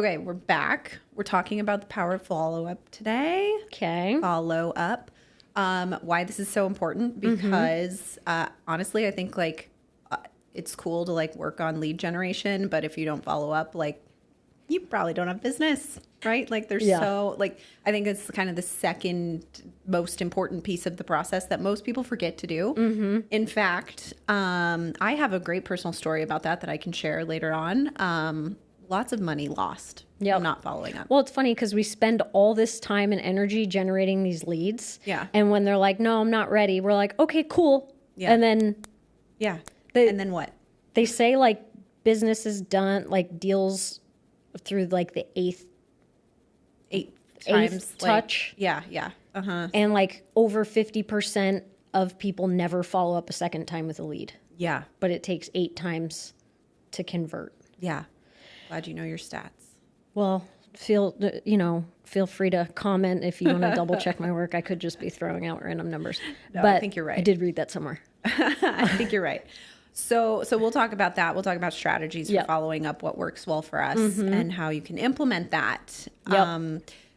Okay, we're back. We're talking about the power of follow-up today. Okay. Follow up. Why this is so important, because honestly, I think it's cool to work on lead generation, but if you don't follow up, you probably don't have business, right? I think it's kind of the second most important piece of the process that most people forget to do. In fact, I have a great personal story about that I can share later on. Lots of money lost from not following up. Well, it's funny because we spend all this time and energy generating these leads. Yeah. And when they're like, no, I'm not ready, we're like, okay, cool. Yeah. And then and then what? They say business is done, deals through the eighth times touch. Yeah. Uh-huh. And over 50% of people never follow up a second time with a lead. Yeah. But it takes 8 times to convert. Yeah. Glad you know your stats. Well, feel free to comment if you want to double check my work. I could just be throwing out random numbers. No, but I think you're right. I did read that somewhere. I think you're right. So we'll talk about that. We'll talk about strategies for following up, what works well for us, and how you can implement that.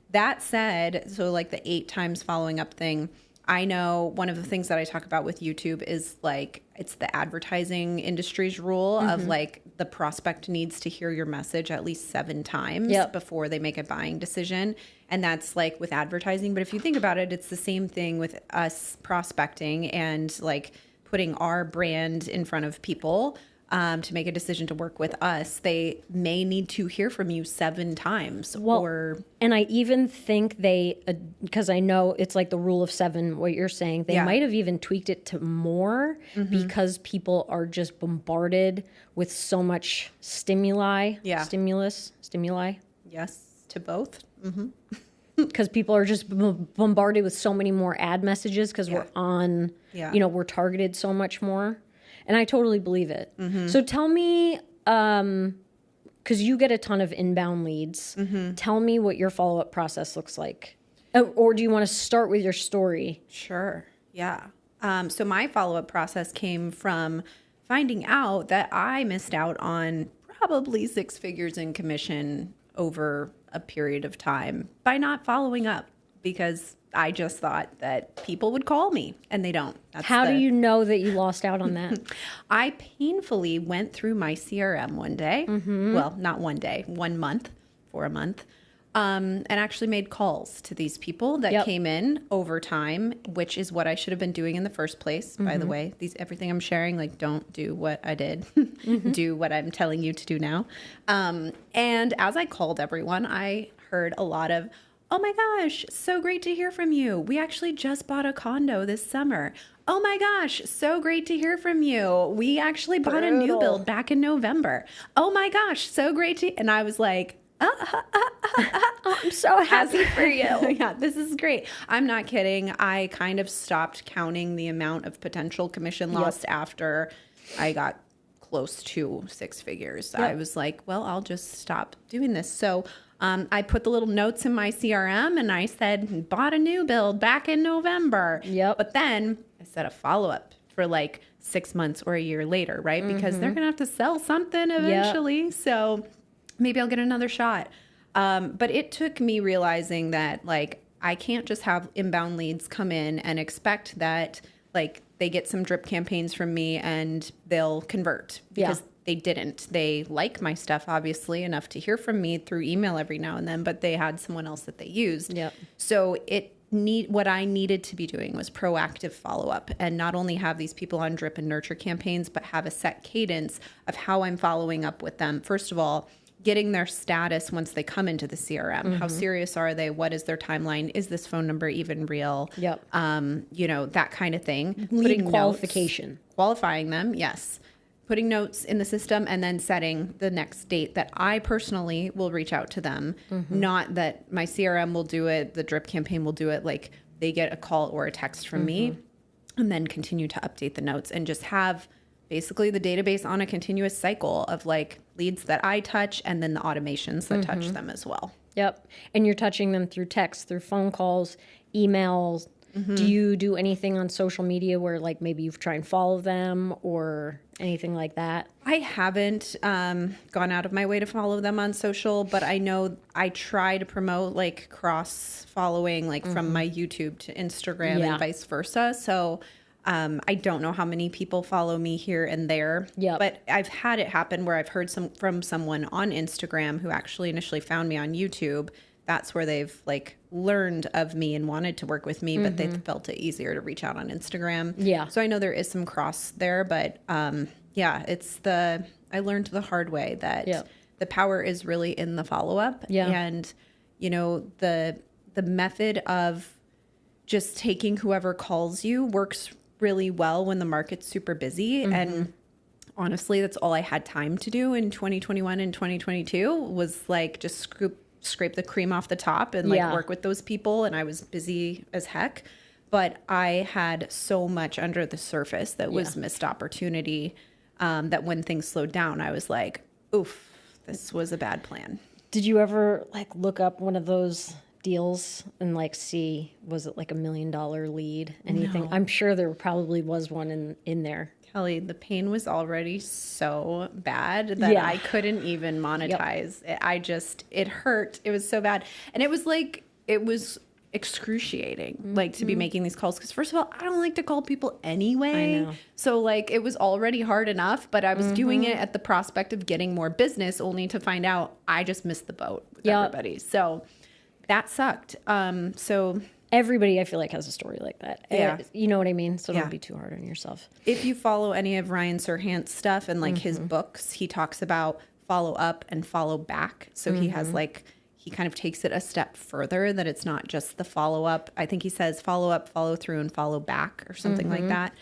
That said, so the 8 times following up thing, I know one of the things that I talk about with YouTube is it's the advertising industry's rule of the prospect needs to hear your message at least 7 times before they make a buying decision. And that's with advertising. But if you think about it, it's the same thing with us prospecting and putting our brand in front of people to make a decision to work with us. They may need to hear from you 7 times. And I even think because I know it's the rule of 7, what you're saying, they might have even tweaked it to more because people are just bombarded with so much stimuli. Yeah. Stimuli. Yes, to both. Because people are just bombarded with so many more ad messages because we're on, we're targeted so much more. And I totally believe it. So tell me, because you get a ton of inbound leads, tell me what your follow-up process looks like. Or do you want to start with your story? Sure. Yeah. So my follow-up process came from finding out that I missed out on probably 6 figures in commission over a period of time by not following up, because I just thought that people would call me, and they don't. How do you know that you lost out on that? I painfully went through my CRM one day. Well, not one day, 1 month, for a month, and actually made calls to these people that came in over time, which is what I should have been doing in the first place. By the way, everything I'm sharing, don't do what I did. Do what I'm telling you to do now. And as I called everyone, I heard a lot of, "Oh my gosh, so great to hear from you. We actually just bought a condo this summer. Oh my gosh, so great to hear from you. We actually bought a new build back in November. Oh my gosh, so great to..." And I was like, I'm so happy for you. Yeah, this is great. I'm not kidding. I kind of stopped counting the amount of potential commission lost after I got close to 6 figures. I was like, well, I'll just stop doing this. So I put the little notes in my CRM and I said, bought a new build back in November. But then I set a follow-up for 6 months or a year later, right? Because they're going to have to sell something eventually. So maybe I'll get another shot. But it took me realizing that I can't just have inbound leads come in and expect that they get some drip campaigns from me and they'll convert, because they didn't. They like my stuff, obviously, enough to hear from me through email every now and then, but they had someone else that they used. So what I needed to be doing was proactive follow-up, and not only have these people on drip and nurture campaigns, but have a set cadence of how I'm following up with them. First of all, getting their status once they come into the CRM. How serious are they? What is their timeline? Is this phone number even real? That kind of thing. Lead qualification. Qualifying them, yes. Putting notes in the system, and then setting the next date that I personally will reach out to them. Not that my CRM will do it, the drip campaign will do it. They get a call or a text from me, and then continue to update the notes and just have basically the database on a continuous cycle of leads that I touch, and then the automations that touch them as well. And you're touching them through text, through phone calls, emails, Do you do anything on social media where like maybe you've tried and follow them or anything like that? I haven't gone out of my way to follow them on social, but I know I try to promote like cross following, like from my YouTube to Instagram and vice versa. So I don't know how many people follow me here and there, but I've had it happen where I've heard from someone on Instagram who actually initially found me on YouTube. That's where they've like learned of me and wanted to work with me, but they felt it easier to reach out on Instagram. Yeah. So I know there is some cross there, but I learned the hard way that the power is really in the follow-up. Yeah. And, you know, the method of just taking whoever calls you works really well when the market's super busy. And honestly, that's all I had time to do in 2021 and 2022 was like just scrape the cream off the top and like work with those people. And I was busy as heck, but I had so much under the surface that was missed opportunity, that when things slowed down, I was like, oof, this was a bad plan. Did you ever like look up one of those deals and like see, was it like $1 million lead, anything? No. I'm sure there probably was one in there. Kelly, the pain was already so bad that I couldn't even monetize. It hurt. It was so bad. And it was excruciating, like to be making these calls. Because first of all, I don't like to call people anyway. I know. So like it was already hard enough, but I was doing it at the prospect of getting more business only to find out I just missed the boat with everybody. So that sucked. So everybody, I feel like, has a story like that. Yeah. You know what I mean? So don't be too hard on yourself. If you follow any of Ryan Serhant's stuff and like his books, he talks about follow up and follow back. So he has like, he kind of takes it a step further, that it's not just the follow up. I think he says follow up, follow through, and follow back or something like that,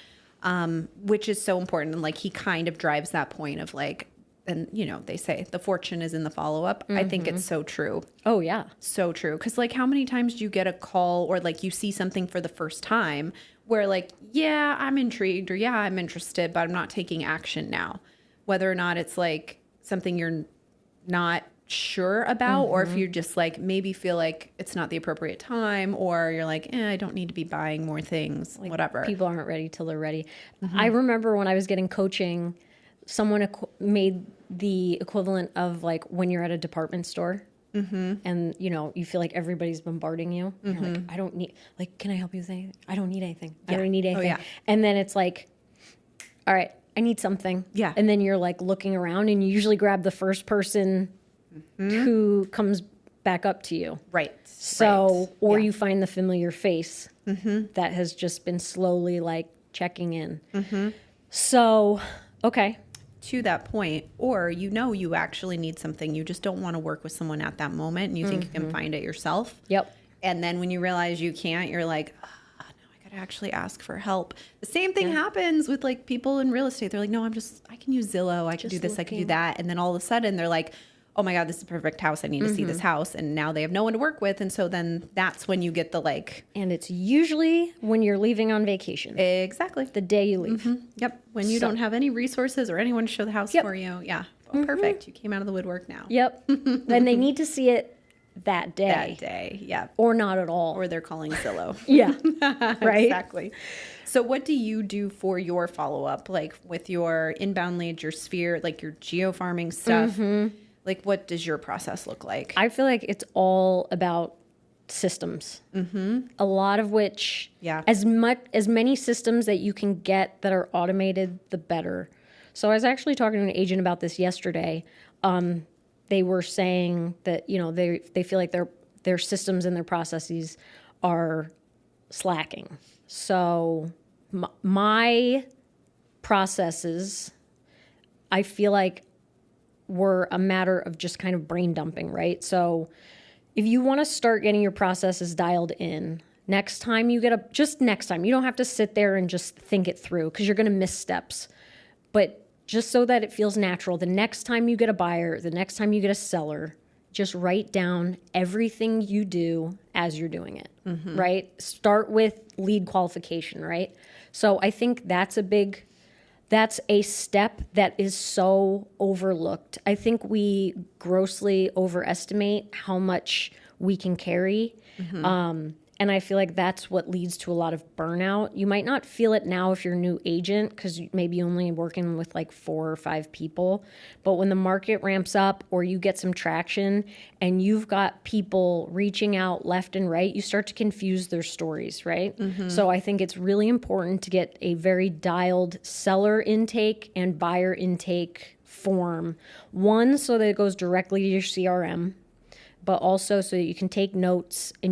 which is so important. And like he kind of drives that point of like, and you know, they say the fortune is in the follow-up. I think it's so true. Oh yeah. So true. Cause like how many times do you get a call or like you see something for the first time where like, yeah, I'm intrigued or yeah, I'm interested, but I'm not taking action now. Whether or not it's like something you're not sure about, or if you just like maybe feel like it's not the appropriate time, or you're like, I don't need to be buying more things, like whatever. People aren't ready till they're ready. I remember when I was getting coaching, someone made the equivalent of like when you're at a department store and you know, you feel like everybody's bombarding you. You're like, I don't need, like, can I help you with anything? I don't need anything. I don't need anything. And then it's like, all right, I need something. Yeah. And then you're like looking around and you usually grab the first person who comes back up to you. Right. So, or you find the familiar face that has just been slowly like checking in. So, okay. To that point, or you know you actually need something, you just don't want to work with someone at that moment and you think you can find it yourself. Yep. And then when you realize you can't, you're like, no, I gotta actually ask for help. The same thing happens with like people in real estate. They're like, no, I can use Zillow, I can do this, I can do that. And then all of a sudden they're like, oh my God, this is a perfect house. I need to see this house. And now they have no one to work with. And so then that's when you get the like. And it's usually when you're leaving on vacation. Exactly. The day you leave. Yep. When you don't have any resources or anyone to show the house for you. Yeah. Oh, perfect. You came out of the woodwork now. Yep. And they need to see it that day. That day. Yeah. Or not at all. Or they're calling Zillow. Yeah. Right. Exactly. So what do you do for your follow-up? Like with your inbound leads, your sphere, like your geofarming stuff? Like, what does your process look like? I feel like it's all about systems. A lot of which, as many systems that you can get that are automated, the better. So I was actually talking to an agent about this yesterday. They were saying that, you know, they feel like their systems and their processes are slacking. So my processes, I feel like, were a matter of just kind of brain dumping, right? So if you want to start getting your processes dialed in, next time, you don't have to sit there and just think it through because you're going to miss steps. But just so that it feels natural, the next time you get a buyer, the next time you get a seller, just write down everything you do as you're doing it, right? Start with lead qualification, right? So I think that's a step that is so overlooked. I think we grossly overestimate how much we can carry. And And I feel like that's what leads to a lot of burnout. You might not feel it now if you're a new agent because maybe you're only working with like 4 or 5 people. But when the market ramps up or you get some traction and you've got people reaching out left and right, you start to confuse their stories, right? So I think it's really important to get a very dialed seller intake and buyer intake form. One, so that it goes directly to your CRM, but also so that you can take notes and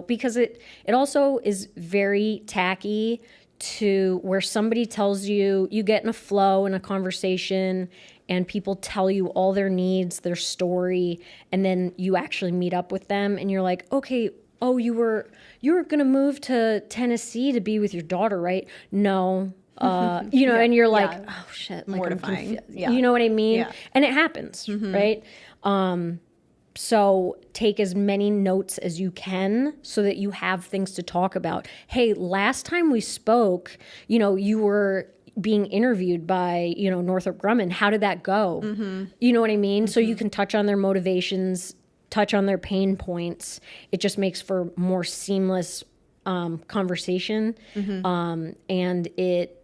because it also is very tacky to where somebody tells you get in a flow in a conversation and people tell you all their needs, their story, and then you actually meet up with them and you're like, okay, oh, you were going to move to Tennessee to be with your daughter, right? No. And you're like, oh shit, like, mortifying. You know what I mean? Yeah. And it happens, right? So take as many notes as you can so that you have things to talk about. Hey, last time we spoke, you were being interviewed by, Northrop Grumman. How did that go? You know what I mean? So you can touch on their motivations, touch on their pain points. It just makes for more seamless conversation. And it,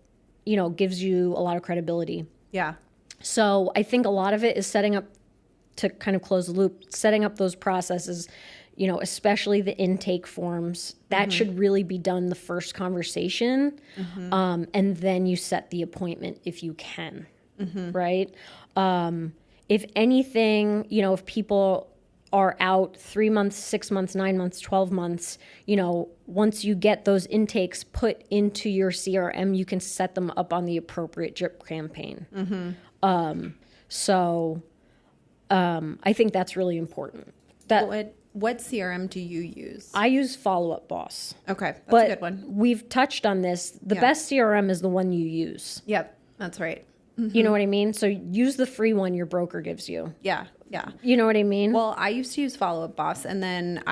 gives you a lot of credibility. Yeah. So I think a lot of it is setting up, to kind of close the loop, setting up those processes, especially the intake forms. That should really be done the first conversation. And then you set the appointment if you can, right? If anything, if people are out 3 months, 6 months, 9 months, 12 months, once you get those intakes put into your CRM, you can set them up on the appropriate drip campaign. I think that's really important. What CRM do you use? I use Follow Up Boss. Okay, that's a good one. We've touched on this. The best CRM is the one you use. Yep, that's right. You know what I mean? So use the free one your broker gives you. Yeah. You know what I mean? Well, I used to use Follow Up Boss, and then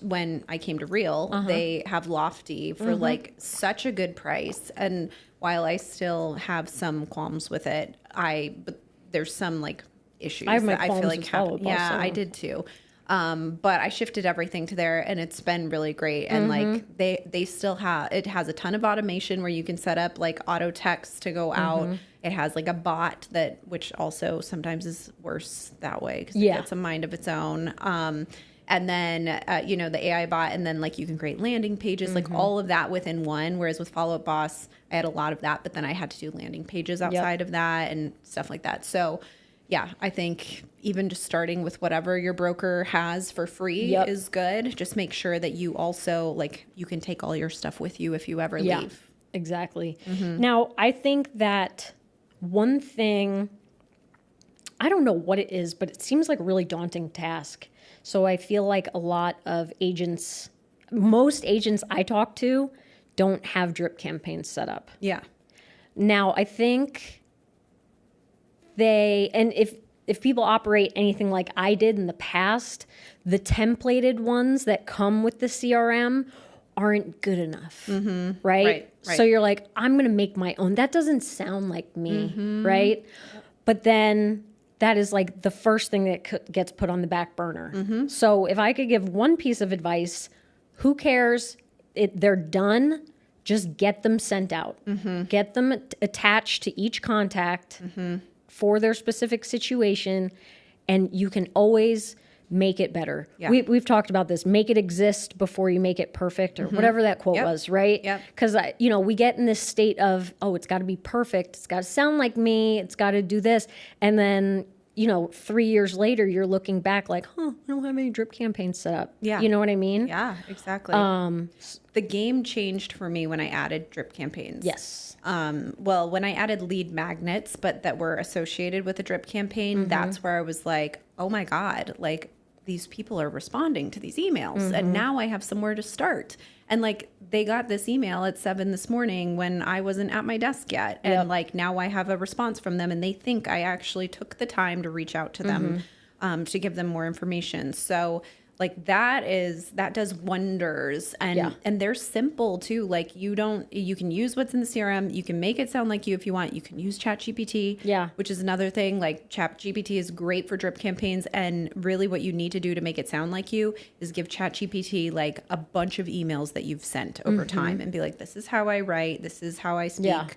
when I came to Real, they have Lofty for like such a good price. And while I still have some qualms with it, but there's some like issues I have my that I feel like Follow Up Boss. Yeah, I did too. But I shifted everything to there, and it's been really great. And like they still it has a ton of automation where you can set up like auto text to go out. It has like a bot which also sometimes is worse that way because it gets a mind of its own. And then, the AI bot, and then like you can create landing pages, like all of that within one. Whereas with Follow Up Boss, I had a lot of that, but then I had to do landing pages outside of that and stuff like that. So yeah, I think even just starting with whatever your broker has for free is good. Just make sure that you also like you can take all your stuff with you if you ever leave. Exactly. Now, I think that one thing, I don't know what it is, but it seems like a really daunting task. So I feel like a lot of most agents I talk to don't have drip campaigns set up. Yeah. Now, I think if people operate anything like I did in the past, the templated ones that come with the CRM aren't good enough, right? So you're like, I'm going to make my own. That doesn't sound like me, right? But then that is like the first thing that gets put on the back burner. So if I could give one piece of advice, who cares? They're done. Just get them sent out. Get them attached to each contact for their specific situation, and you can always make it better. Yeah. We've talked about this. Make it exist before you make it perfect, or whatever that quote was, right? Yep. Because we get in this state of, it's got to be perfect. It's got to sound like me. It's got to do this, and then 3 years later, you're looking back like, I don't have any drip campaigns set up. Yeah. You know what I mean? Yeah, exactly. The game changed for me when I added drip campaigns. Yes. Well, when I added lead magnets, but that were associated with a drip campaign, that's where I was like, oh my God, like these people are responding to these emails and now I have somewhere to start. And like they got this email at 7 this morning when I wasn't at my desk yet. And like now I have a response from them and they think I actually took the time to reach out to them to give them more information. So Like that does wonders. And they're simple too. Like you can use what's in the CRM. You can make it sound like you if you want. You can use ChatGPT, which is another thing. Like ChatGPT is great for drip campaigns. And really what you need to do to make it sound like you is give ChatGPT like a bunch of emails that you've sent over time and be like, this is how I write. This is how I speak.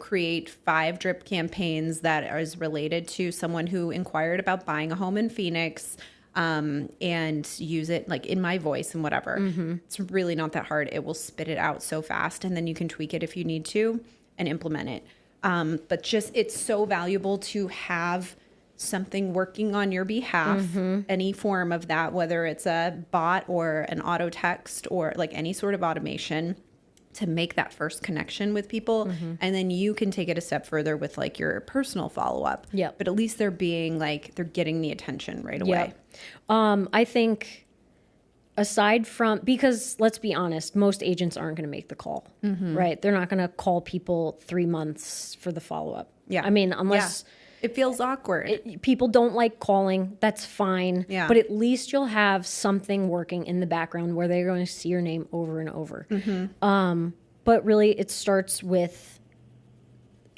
Create 5 drip campaigns that is related to someone who inquired about buying a home in Phoenix. And use it like in my voice and whatever. It's really not that hard. It will spit it out so fast, and then you can tweak it if you need to and implement it. But just it's so valuable to have something working on your behalf, any form of that, whether it's a bot or an auto text or like any sort of automation, to make that first connection with people. And then you can take it a step further with like your personal follow-up. But at least they're getting the attention right away. I think aside from, because let's be honest, most agents aren't going to make the call, right? They're not going to call people 3 months for the follow-up. I mean, unless it feels awkward. People don't like calling. That's fine. But at least you'll have something working in the background where they're going to see your name over and over. But really, it starts with,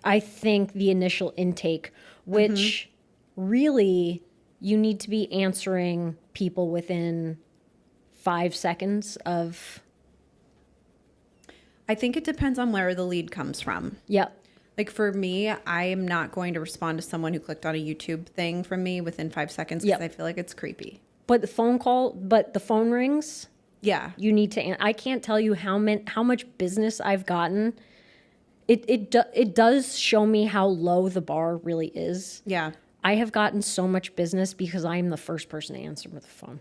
I think, the initial intake, which really you need to be answering people within 5 seconds of. I think it depends on where the lead comes from. Like for me, I am not going to respond to someone who clicked on a YouTube thing from me within 5 seconds because I feel like it's creepy. But the phone rings. You need to. I can't tell you how much business I've gotten. It does show me how low the bar really is. I have gotten so much business because I'm the first person to answer with the phone.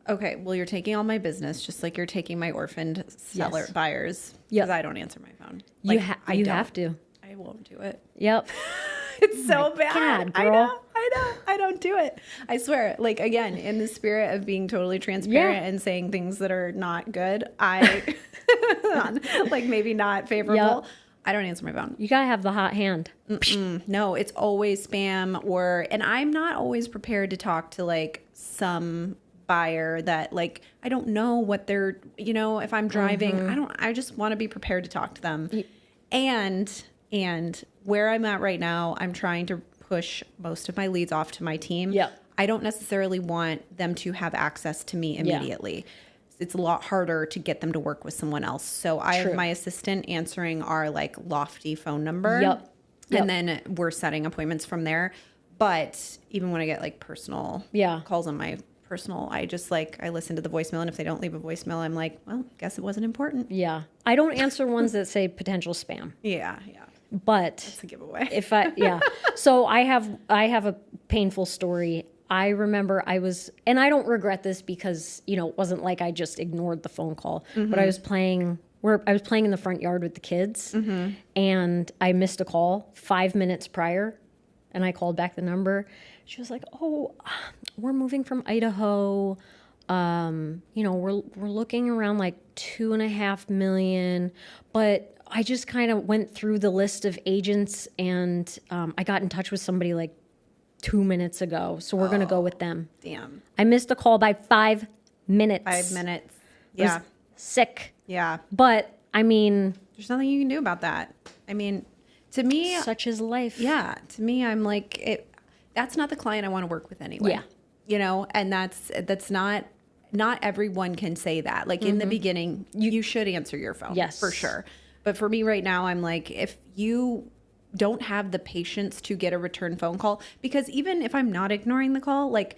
Okay, well, you're taking all my business, just like you're taking my orphaned buyers. Because I don't answer my phone. Like, you have to. I won't do it. It's so bad. God, girl. I know. I don't do it. I swear. Like, again, in the spirit of being totally transparent and saying things that are not good, like maybe not favorable. I don't answer my phone. You gotta have the hot hand. No, it's always spam and I'm not always prepared to talk to like some buyer that like, I don't know what they're, if I'm driving, I just want to be prepared to talk to them. And where I'm at right now, I'm trying to push most of my leads off to my team. I don't necessarily want them to have access to me immediately. It's a lot harder to get them to work with someone else. So I have my assistant answering our like lofty phone number. And then we're setting appointments from there. But even when I get like personal calls on my personal, I just I listen to the voicemail. And if they don't leave a voicemail, I'm like, well, guess it wasn't important. I don't answer ones that say potential spam. But that's a giveaway. So I have a painful story. I remember and I don't regret this because, it wasn't like I just ignored the phone call, but I was playing in the front yard with the kids and I missed a call 5 minutes prior and I called back the number. She was like, oh, we're moving from Idaho. We're looking around like 2.5 million, but I just kind of went through the list of agents and I got in touch with somebody like 2 minutes ago. So we're going to go with them. Damn. I missed a call by 5 minutes. 5 minutes. I was sick. Yeah. But I mean, there's nothing you can do about that. I mean, to me, such is life. Yeah. To me, I'm like, that's not the client I want to work with anyway. And that's not everyone can say that. Like in the beginning, you should answer your phone. Yes. For sure. But for me right now, I'm like, if you don't have the patience to get a return phone call, because even if I'm not ignoring the call, like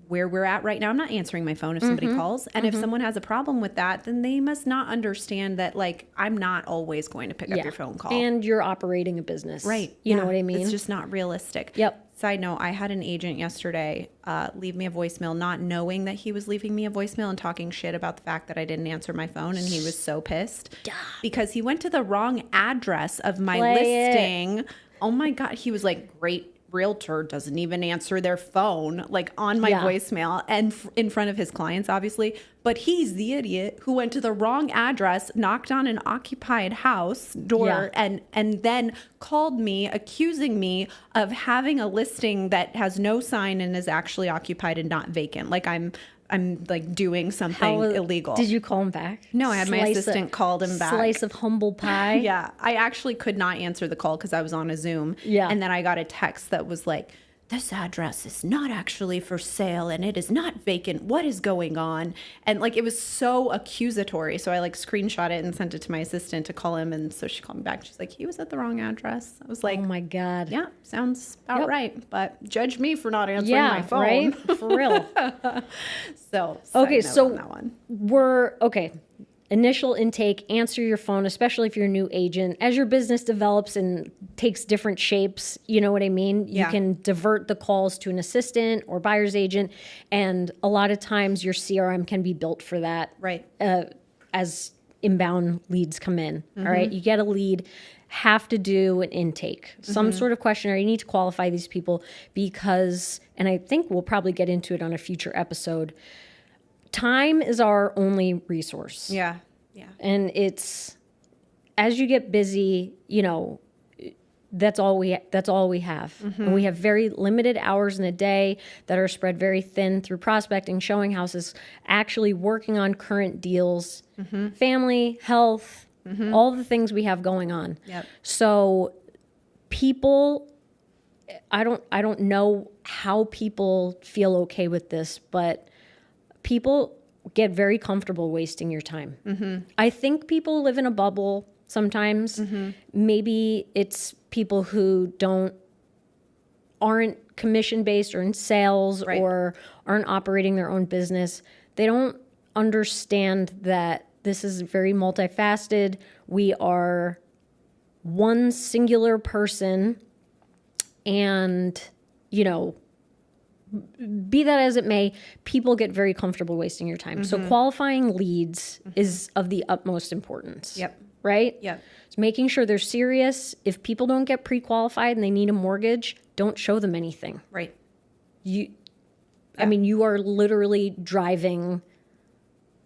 where we're at right now, I'm not answering my phone if somebody calls. And if someone has a problem with that, then they must not understand that like I'm not always going to pick up your phone call. And you're operating a business. Right. You know what I mean? It's just not realistic. Side note, I had an agent yesterday leave me a voicemail not knowing that he was leaving me a voicemail and talking shit about the fact that I didn't answer my phone, and he was so pissed because he went to the wrong address of my listing. Oh my God. He was like, great realtor doesn't even answer their phone, like on my voicemail and in front of his clients, obviously. But he's the idiot who went to the wrong address, knocked on an occupied house door, and then called me accusing me of having a listing that has no sign and is actually occupied and not vacant. Like I'm like doing something illegal. Did you call him back? No, I had my assistant called him back. Slice of humble pie. Yeah. I actually could not answer the call because I was on a Zoom. Yeah. And then I got a text that was like, this address is not actually for sale and it is not vacant. What is going on? And like, it was so accusatory. So I like screenshot it and sent it to my assistant to call him. And so she called me back. She's like, he was at the wrong address. I was like, oh my God. Yeah, sounds about right. But judge me for not answering my phone. Right? For real. So, okay. So on that one. Okay. Initial intake, answer your phone, especially if you're a new agent. As your business develops and takes different shapes, you know what I mean? You can divert the calls to an assistant or buyer's agent. And a lot of times your CRM can be built for that. Right. As inbound leads come in. All right. You get a lead, have to do an intake, some sort of questionnaire. You need to qualify these people because, and I think we'll probably get into it on a future episode, time is our only resource. Yeah. Yeah. And it's, as you get busy, you know, that's all we have. And we have very limited hours in a day that are spread very thin through prospecting, showing houses, actually working on current deals, family, health, all the things we have going on. Yep. So people, I don't know how people feel okay with this, but people get very comfortable wasting your time. I think people live in a bubble sometimes. Maybe it's people who aren't commission-based or in sales or aren't operating their own business. They don't understand that this is very multifaceted. We are one singular person, and, you know, be that as it may, people get very comfortable wasting your time. So qualifying leads is of the utmost importance. Yep. Right? Yep. So making sure they're serious. If people don't get pre-qualified and they need a mortgage, don't show them anything. Right. I mean, you are literally driving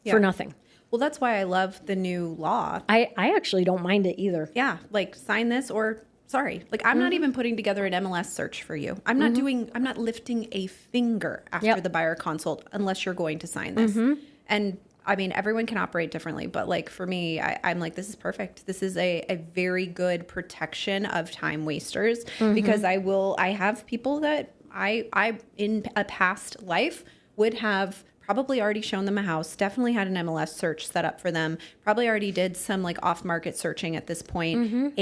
for nothing. Well, that's why I love the new law. I actually don't mind it either. Yeah. Like sign this or sorry. Like I'm not even putting together an MLS search for you. I'm not lifting a finger after the buyer consult unless you're going to sign this. And I mean, everyone can operate differently, but like for me, I'm like, this is perfect. This is a very good protection of time wasters because I have people that I in a past life would have probably already shown them a house, definitely had an MLS search set up for them, probably already did some like off-market searching at this point.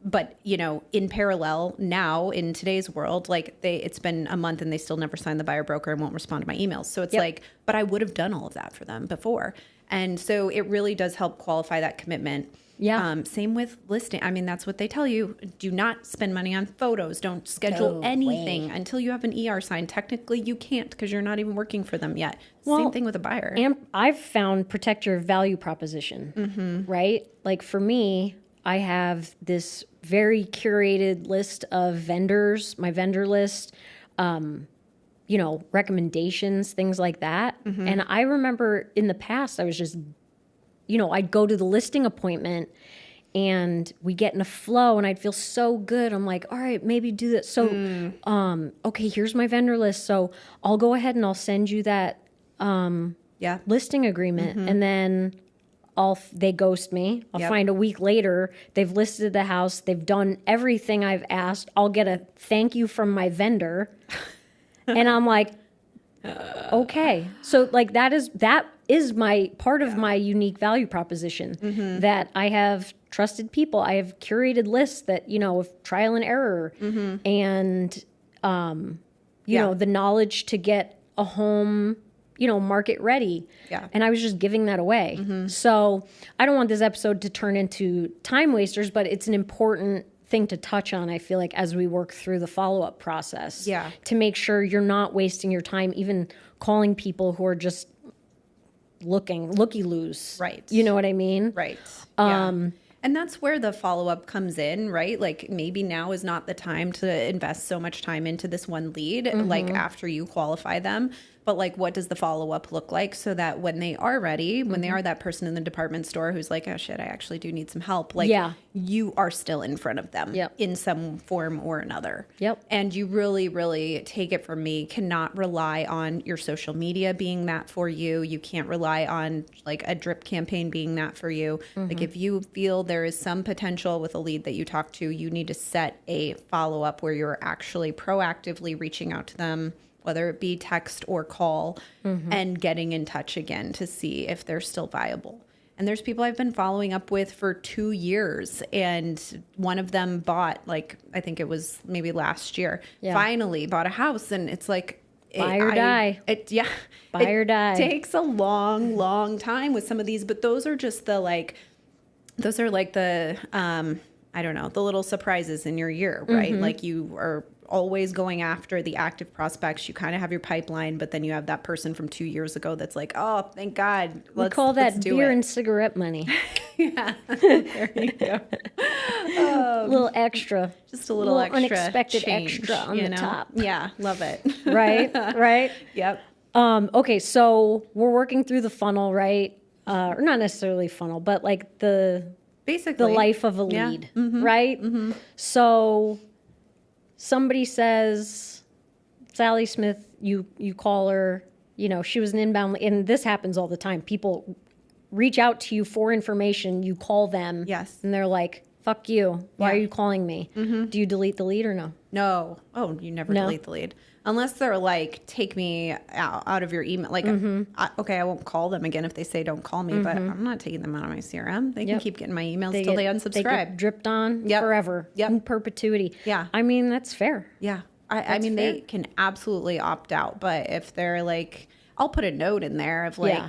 But, you know, in parallel now in today's world, like it's been a month and they still never signed the buyer broker and won't respond to my emails. So it's like, but I would have done all of that for them before. And so it really does help qualify that commitment. Yeah. Same with listing. I mean, that's what they tell you. Do not spend money on photos. Don't schedule anything until you have an ER sign. Technically, you can't because you're not even working for them yet. Same thing with a buyer. And I've found protect your value proposition, right? Like for me, I have this very curated list of vendors, my vendor list, you know, recommendations, things like that. And I remember in the past, I was just, you know, I'd go to the listing appointment and we get in a flow and I'd feel so good. I'm like, all right, maybe do that. So, okay, here's my vendor list. So I'll go ahead and I'll send you that listing agreement. And then they ghost me. I'll find a week later, they've listed the house. They've done everything I've asked. I'll get a thank you from my vendor. And I'm like, okay. So like that is my part of my unique value proposition that I have trusted people. I have curated lists that, you know, of trial and error and, you know, the knowledge to get a home, you know, market ready. Yeah. And I was just giving that away. So I don't want this episode to turn into time wasters, but it's an important thing to touch on, I feel like, as we work through the follow-up process. Yeah. To make sure you're not wasting your time even calling people who are just looky-loos. Right. You know what I mean? Right. And that's where the follow-up comes in, right? Like maybe now is not the time to invest so much time into this one lead, like after you qualify them. But like, what does the follow-up look like so that when they are ready, when they are that person in the department store who's like, oh shit, I actually do need some help. Like you are still in front of them in some form or another. And you really, really, take it from me, cannot rely on your social media being that for you. You can't rely on like a drip campaign being that for you. Like if you feel there is some potential with a lead that you talk to, you need to set a follow-up where you're actually proactively reaching out to them, whether it be text or call, and getting in touch again to see if they're still viable. And there's people I've been following up with for 2 years, and one of them bought, like, I think it was maybe last year, finally bought a house, and it's like, buy or die. Buy or die. It takes a long, long time with some of these, but those are just the like, those are like the, I don't know, the little surprises in your year, right? Like you are always going after the active prospects. You kind of have your pipeline, but then you have that person from 2 years ago that's like, oh, thank God. We call that beer and cigarette money. There you go. A little extra. Just a little extra unexpected change, extra on the top. Yeah, love it. Right? Yep. Okay, so we're working through the funnel, right? Or not necessarily funnel, but like basically the life of a lead, right? So somebody says, Sally Smith, you call her, you know, she was an inbound, and this happens all the time. People reach out to you for information, you call them, and they're like, fuck you, why are you calling me? Do you delete the lead or no? No. Oh, you never delete the lead. Unless they're like, take me out of your email. Like, okay, I won't call them again if they say don't call me, but I'm not taking them out of my CRM. They can keep getting my emails till they unsubscribe. They get dripped on forever, in perpetuity. Yeah. I mean, that's fair. Yeah. I mean, fair. They can absolutely opt out, but if they're like, I'll put a note in there of like,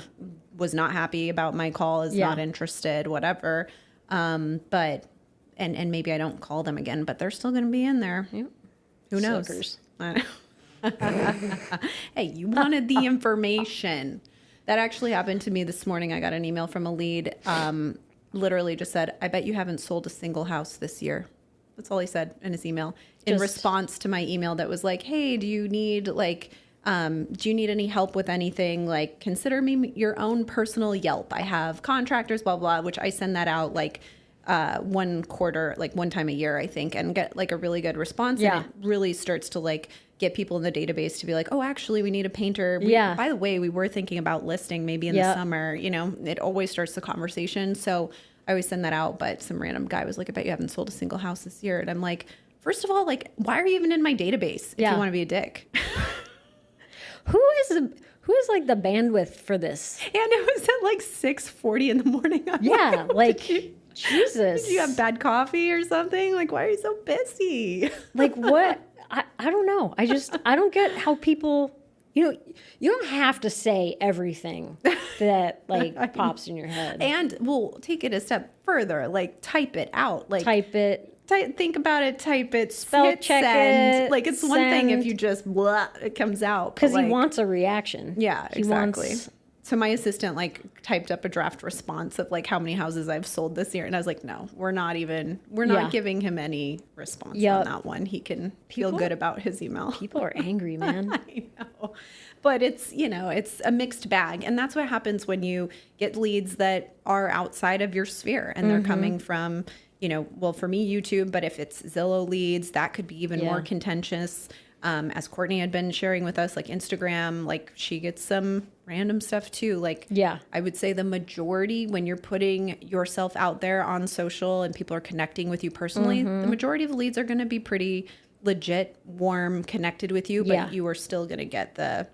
was not happy about my call, is not interested, whatever. But, and maybe I don't call them again, but they're still going to be in there. Yep. Who knows? Suckers. I know. Hey, you wanted the information. That actually happened to me this morning. I got an email from a lead, literally just said, I bet you haven't sold a single house this year. That's all he said in his email. In response to my email that was like, hey, do you need any help with anything? Like, consider me your own personal Yelp. I have contractors, blah, blah, which I send that out like one time a year, I think, and get like a really good response. And it really starts to like get people in the database to be like, oh, actually, we need a painter. By the way, we were thinking about listing maybe in the summer. You know, it always starts the conversation. So I always send that out. But some random guy was like, I bet you haven't sold a single house this year. And I'm like, first of all, like, why are you even in my database if you want to be a dick? Who is like the bandwidth for this? And it was at like 6:40 in the morning. I'm like, Jesus. Did you have bad coffee or something? Like, why are you so busy? Like, what? I don't know. I don't get how people, you know, you don't have to say everything that like pops in your head. And we'll take it a step further, like type it out. Like type it. Think about it, type it, spell check send. It. Like it's one thing if you just blah, it comes out. Because he wants a reaction. Yeah, exactly. So my assistant like typed up a draft response of like how many houses I've sold this year. And I was like, no, we're not giving him any response on that one. He can feel good about his email. People are angry, man. I know. But it's, you know, it's a mixed bag. And that's what happens when you get leads that are outside of your sphere and they're coming from, you know, well, for me, YouTube, but if it's Zillow leads, that could be even more contentious. As Courtney had been sharing with us, like Instagram, like she gets some random stuff too. Like, I would say the majority, when you're putting yourself out there on social and people are connecting with you personally, the majority of the leads are going to be pretty legit, warm, connected with you, but you are still going to get the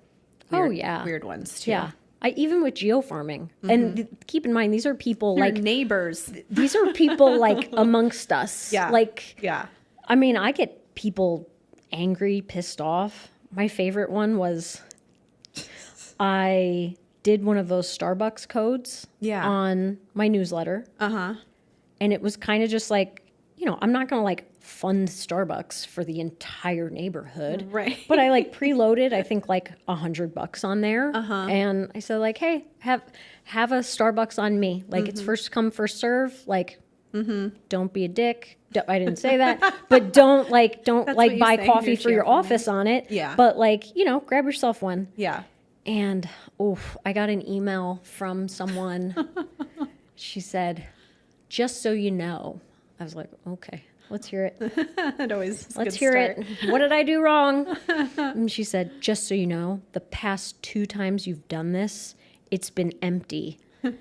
weird ones too. Yeah. Even with geofarming, and keep in mind, these are people your like neighbors. These are people like amongst us. I mean, I get people angry, pissed off. My favorite one was I did one of those Starbucks codes on my newsletter. And it was kind of just like, you know, I'm not going to like fund Starbucks for the entire neighborhood. Right. But I like preloaded, I think like $100 on there. And I said like, hey, have a Starbucks on me. Like it's first come, first serve. Like Don't be a dick. I didn't say that, but don't That's what you buy say in coffee your for your cheerfulness. office on it. Yeah. But grab yourself one. Yeah. And I got an email from someone. She said, "Just so you know." I was like, "Okay, let's hear it. It always is a Let's good hear start. it. What did I do wrong?" And she said, "Just so you know, the past 2 times you've done this, it's been empty." What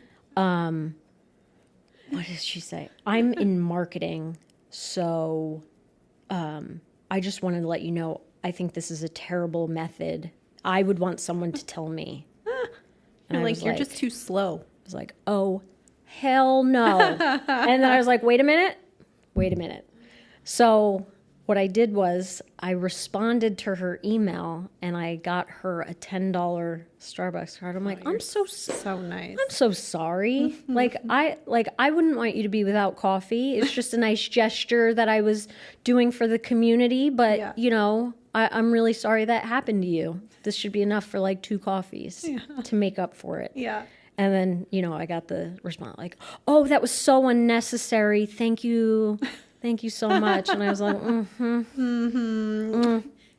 did she say? "I'm in marketing, so I just wanted to let you know, I think this is a terrible method. I would want someone to tell me." And I was You're just too slow. I was like, "Oh, hell no." And then I was like, wait a minute. So what I did was I responded to her email and I got her a $10 Starbucks card. I'm like, I'm so nice. I'm so sorry. I wouldn't want you to be without coffee. It's just a nice gesture that I was doing for the community, but I'm really sorry that happened to you. This should be enough for like 2 coffees to make up for it. Yeah. And then, I got the response like, "Oh, that was so unnecessary. Thank you. Thank you so much." And I was like,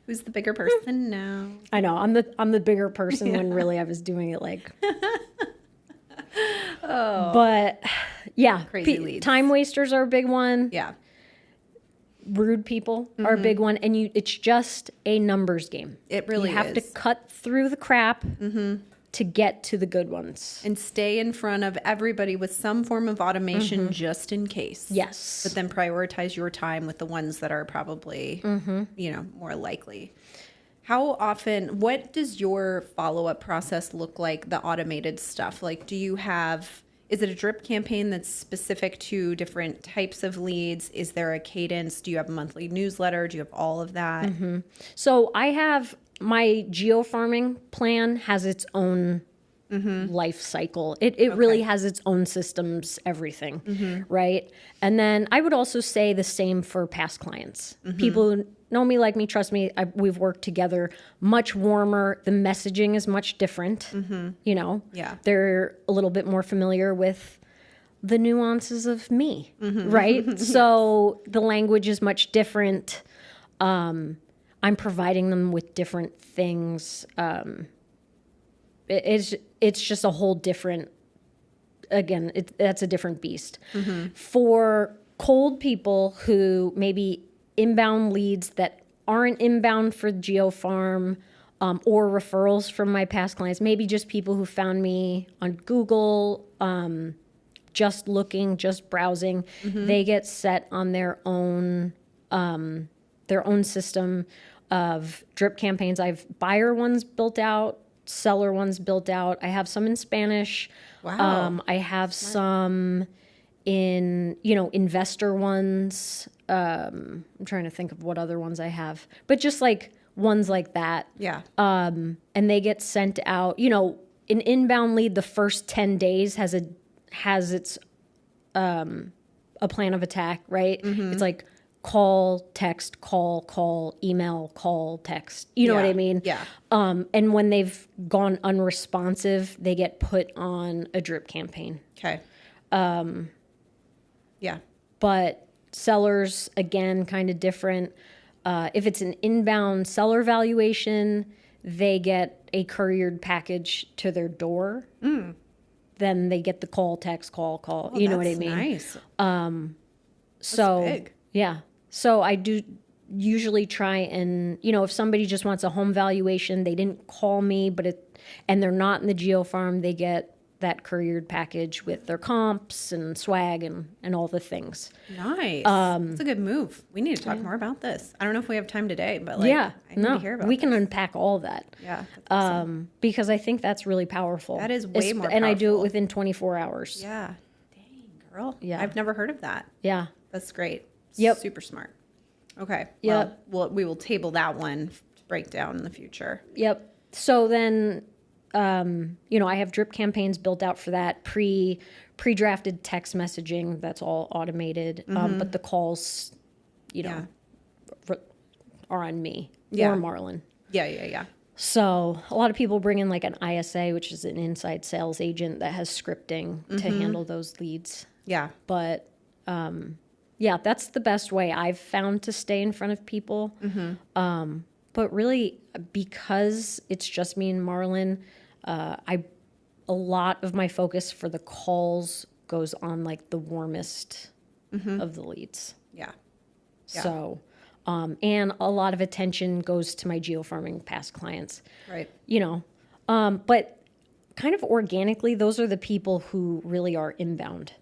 Who's the bigger person now? I know, I'm the bigger person when really I was doing it like. But yeah, Crazy leads. time wasters are a big one. Yeah. Rude people are a big one, and it's just a numbers game. It really you have to is. cut through the crap to get to the good ones. And stay in front of everybody with some form of automation just in case. Yes. But then prioritize your time with the ones that are probably, more likely. How often, what does your follow-up process look like, the automated stuff? Like, is it a drip campaign that's specific to different types of leads? Is there a cadence? Do you have a monthly newsletter? Do you have all of that? So I have my geofarming plan has its own life cycle. It really has its own systems, everything, right? And then I would also say the same for past clients. People who know me, like me, trust me, we've worked together, much warmer. The messaging is much different, Yeah. They're a little bit more familiar with the nuances of me, right? So the language is much different. I'm providing them with different things. It's just a whole different, again, that's a different beast. For cold people who maybe inbound leads that aren't inbound for GeoFarm, or referrals from my past clients, maybe just people who found me on Google, just looking, just browsing, they get set on their own system of drip campaigns. I have buyer ones built out, seller ones built out. I have some in Spanish. Wow. I have some in, investor ones. I'm trying to think of what other ones I have, but just like ones like that. Yeah. And they get sent out, an inbound lead, the first 10 days has its, a plan of attack, right? It's like, call, text, call, email, call, text. You know what I mean? Yeah. And when they've gone unresponsive, they get put on a drip campaign. Okay. Yeah. But sellers, again, kind of different. If it's an inbound seller valuation, they get a couriered package to their door. Then they get the call, text, call. Oh, you know what I that's mean? Nice. So big. yeah. So I do usually try and, if somebody just wants a home valuation, they didn't call me, and they're not in the GeoFarm, they get that couriered package with their comps and swag and all the things. Nice. That's a good move. We need to talk more about this. I don't know if we have time today, but I need to hear about we can unpack all of that. Yeah. That's awesome. Because I think that's really powerful. That is way more And I do it powerful. within 24 hours. Yeah. Dang, girl. Yeah. I've never heard of that. Yeah. That's great. Yep. Super smart. Okay. Yep. Well, we will table that one to break down in the future. Yep. So then, I have drip campaigns built out for that, pre-drafted text messaging. That's all automated. But the calls, are on me or Marlon. Yeah. So a lot of people bring in like an ISA, which is an inside sales agent that has scripting to handle those leads. Yeah. But yeah, that's the best way I've found to stay in front of people. But really, because it's just me and Marlon, a lot of my focus for the calls goes on like the warmest of the leads. Yeah. So, and a lot of attention goes to my geofarming past clients. Right. But kind of organically, those are the people who really are inbound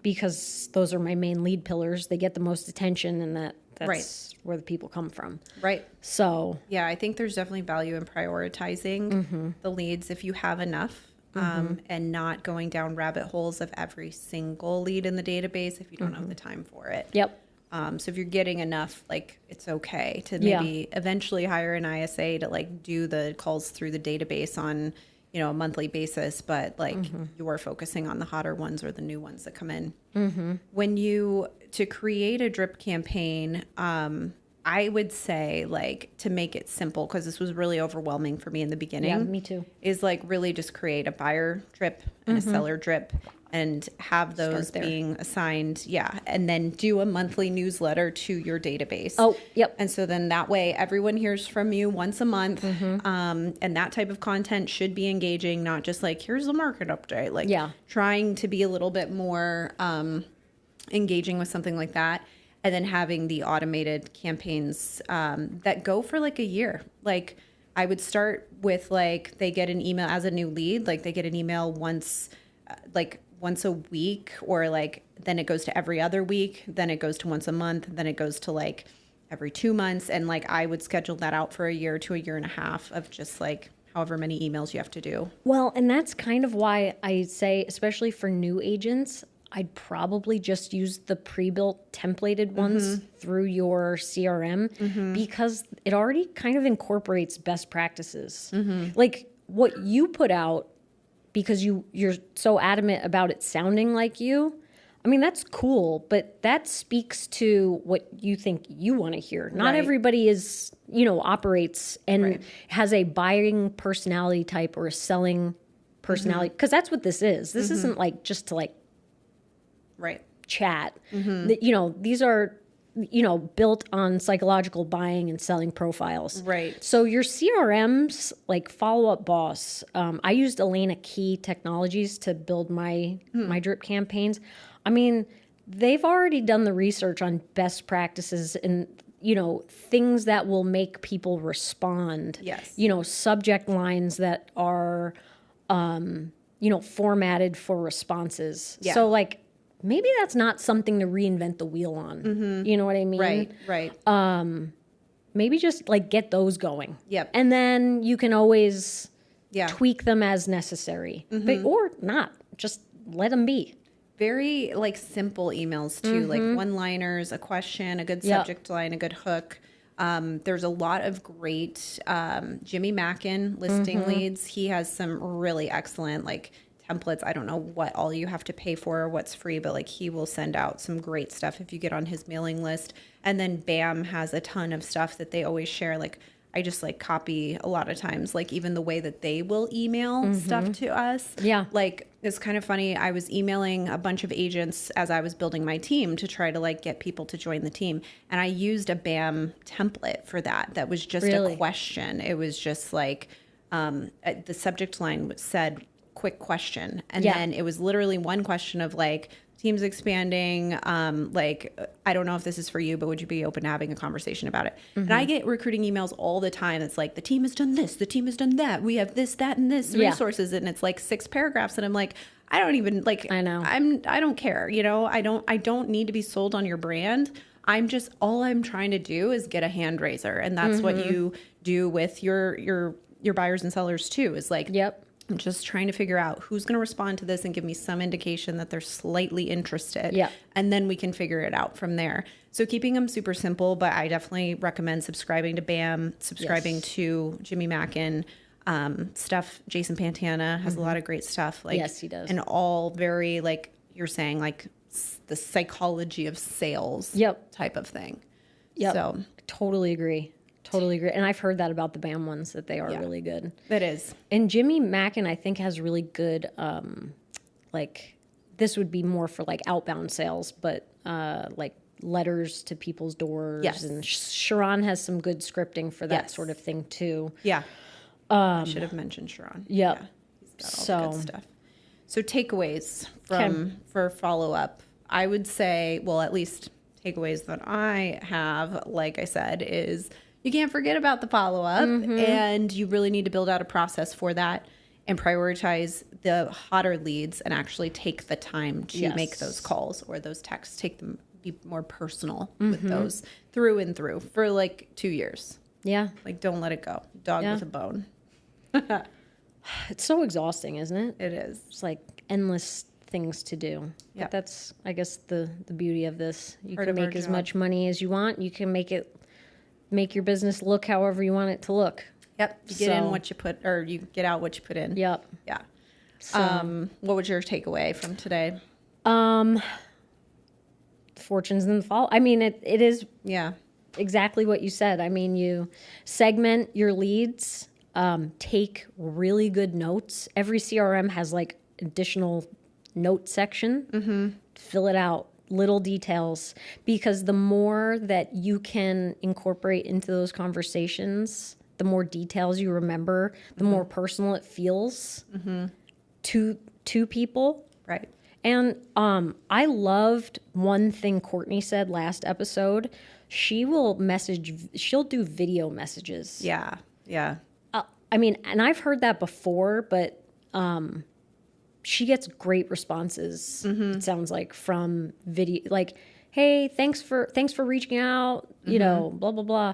because those are my main lead pillars. They get the most attention, and that's where the people come from. Right. So, yeah, I think there's definitely value in prioritizing the leads if you have enough. And not going down rabbit holes of every single lead in the database if you don't have the time for it. Yep. So if you're getting enough, like, it's okay to maybe eventually hire an ISA to like do the calls through the database on, a monthly basis, but like you're focusing on the hotter ones or the new ones that come in. When to create a drip campaign, I would say, like, to make it simple, because this was really overwhelming for me in the beginning. Yeah, me too. Is like really just create a buyer drip and a seller drip and have those being assigned. Yeah. And then do a monthly newsletter to your database. Oh, yep. And so then that way everyone hears from you once a month. And that type of content should be engaging, not just like, here's the market update. Like trying to be a little bit more engaging with something like that. And then having the automated campaigns that go for like a year. Like I would start with like, they get an email as a new lead, like they get an email once a week, or like, then it goes to every other week, then it goes to once a month, then it goes to like every 2 months. And like, I would schedule that out for a year to a year and a half of just like however many emails you have to do. Well, and that's kind of why I say, especially for new agents, I'd probably just use the pre-built templated ones through your CRM because it already kind of incorporates best practices. Like what you put out, because you're so adamant about it sounding like you, I mean, that's cool, but that speaks to what you think you want to hear. Not everybody is, operates and has a buying personality type or a selling personality, because that's what this is. This isn't like just to like chat. These are, built on psychological buying and selling profiles. Right. So your CRMs, like Follow Up Boss, I used Elena Key Technologies to build my drip campaigns. I mean, they've already done the research on best practices and, things that will make people respond. Yes. Subject lines that are, formatted for responses. Yeah. So like, maybe that's not something to reinvent the wheel on. You know what I mean? Right. Maybe just like get those going. Yep. And then you can always tweak them as necessary, or not. Just let them be. Very like simple emails too, like one-liners, a question, a good subject line, a good hook. There's a lot of great Jimmy Mackin listing leads. He has some really excellent like templates. I don't know what all you have to pay for or what's free, but like he will send out some great stuff if you get on his mailing list. And then BAM has a ton of stuff that they always share. Like I just like copy a lot of times, like even the way that they will email stuff to us. Yeah. Like it's kind of funny. I was emailing a bunch of agents as I was building my team to try to like get people to join the team. And I used a BAM template for that. That was just a question. It was just like the subject line said, quick question. And then it was literally one question of like, team's expanding. Like, I don't know if this is for you, but would you be open to having a conversation about it? And I get recruiting emails all the time. It's like, the team has done this, the team has done that. We have this, that, and this resources. And it's like 6 paragraphs. And I'm like, I don't even like, I don't care. I don't need to be sold on your brand. All I'm trying to do is get a hand raiser. And that's what you do with your buyers and sellers too, is like, I'm just trying to figure out who's going to respond to this and give me some indication that they're slightly interested. Yeah. And then we can figure it out from there. So keeping them super simple, but I definitely recommend subscribing to BAM, subscribing to Jimmy Mackin stuff. Jason Pantana has a lot of great stuff. Like, yes, he does. And all very, like you're saying, like the psychology of sales type of thing. Yep. So totally agree. And I've heard that about the BAM ones, that they are really good. That is. And Jimmy Mackin, I think, has really good, like this would be more for like outbound sales, but like letters to people's doors. Yes. And Sharon has some good scripting for that sort of thing too. Yeah. I should have mentioned Sharon. Yep. Yeah. He's got all the good stuff. So takeaways for follow-up. I would say, well, at least takeaways that I have, like I said, is you can't forget about the follow-up, and you really need to build out a process for that and prioritize the hotter leads and actually take the time to make those calls or those texts. Take them, be more personal with those through and through for like 2 years. Yeah. Like, don't let it go. Dog with a bone. It's so exhausting, isn't it? It is. It's like endless things to do. Yeah. But that's, I guess, the beauty of this. You Part can of our make as job. much money as you want. You can make your business look however you want it to look. Yep. You get in So- what you put, or you get out what you put in. Yep. Yeah. So, What was your takeaway from today? fortunes in the fall. I mean, it is Yeah. exactly what you said. I mean, you segment your leads, take really good notes. Every CRM has like additional note section. Fill it out, little details, because the more that you can incorporate into those conversations, the more details you remember, the more personal it feels to people. Right. And I loved one thing Courtney said last episode. She'll do video messages. Yeah. Yeah. I mean, and I've heard that before, but she gets great responses. It sounds like from video, like, "Hey, thanks for reaching out." You know, blah blah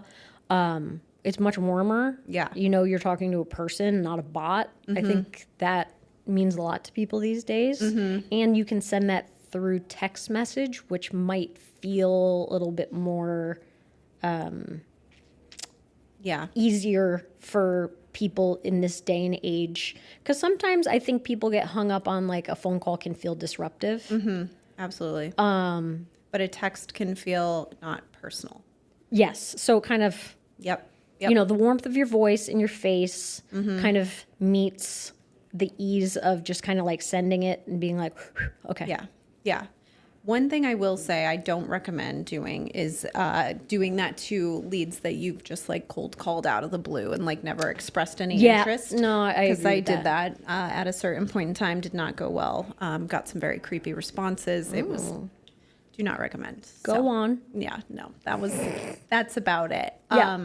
blah. It's much warmer. Yeah. You know, you're talking to a person, not a bot. I think that means a lot to people these days. And you can send that through text message, which might feel a little bit more Yeah. easier for people in this day and age, because sometimes I think people get hung up on like a phone call can feel disruptive. Absolutely. But a text can feel not personal. Yes, so kind of Yep. you know, the warmth of your voice in your face kind of meets the ease of just kind of like sending it and being like, okay. Yeah. Yeah. One thing I will say I don't recommend doing is doing that to leads that you've just like cold called out of the blue and like never expressed any interest. No, I because agree I with did that at a certain point in time, did not go well. Got some very creepy responses. It was do not recommend. Go on. Yeah, no, that's about it. Yeah.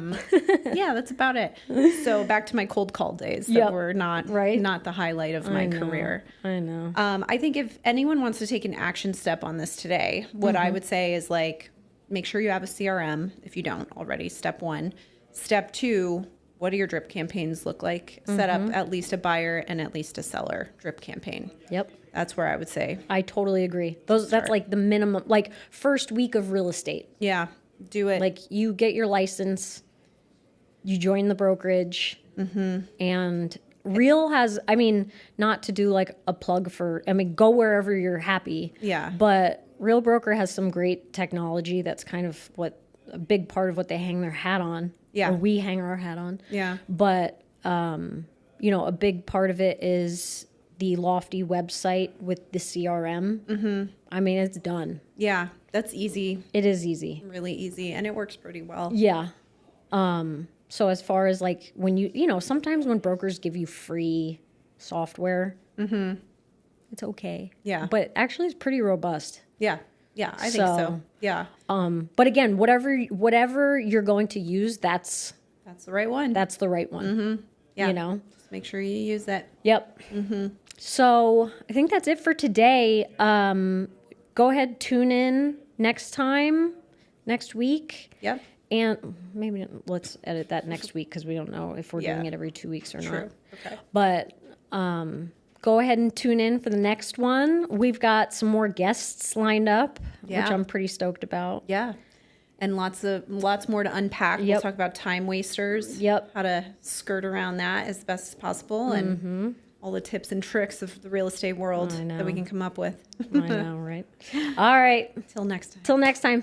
Yeah, that's about it. So back to my cold call days that Yep. were not the highlight of my career. I know. I think if anyone wants to take an action step on this today, what I would say is like, make sure you have a CRM if you don't already. Step 1. Step 2, what do your drip campaigns look like? Set up at least a buyer and at least a seller drip campaign. Yep. That's where I would say, I totally agree. That's like the minimum, like first week of real estate. yeah, do it. Like you get your license, you join the brokerage, and Real has, I mean, not to do like a plug for, I mean, go wherever you're happy. Yeah. But Real Broker has some great technology that's kind of a big part of what they hang their hat on. Yeah. Or we hang our hat on. Yeah. But, you know, a big part of it is the Lofty website with the CRM. I mean, it's done. Yeah, that's easy. It is easy. Really easy. And it works pretty well. Yeah. So as far as like when you know, sometimes when brokers give you free software, it's okay. Yeah. But actually it's pretty robust. Yeah. Yeah, I think so. Yeah. But again, whatever you're going to use, that's That's the right one. the right one. Yeah. You know? Just make sure you use it. Yep. So I think that's it for today. Go ahead, tune in next week. Yep. And maybe let's edit that next week because we don't know if we're Yeah. doing it every 2 weeks or True. not. Okay. But go ahead and tune in for the next one. We've got some more guests lined up, Yeah. which I'm pretty stoked about. Yeah. And lots more to unpack. We'll Yep. talk about time wasters. Yep. How to skirt around that as best as possible and all the tips and tricks of the real estate world I know. that we can come up with. I know, right? All right. Till next time. Till next time.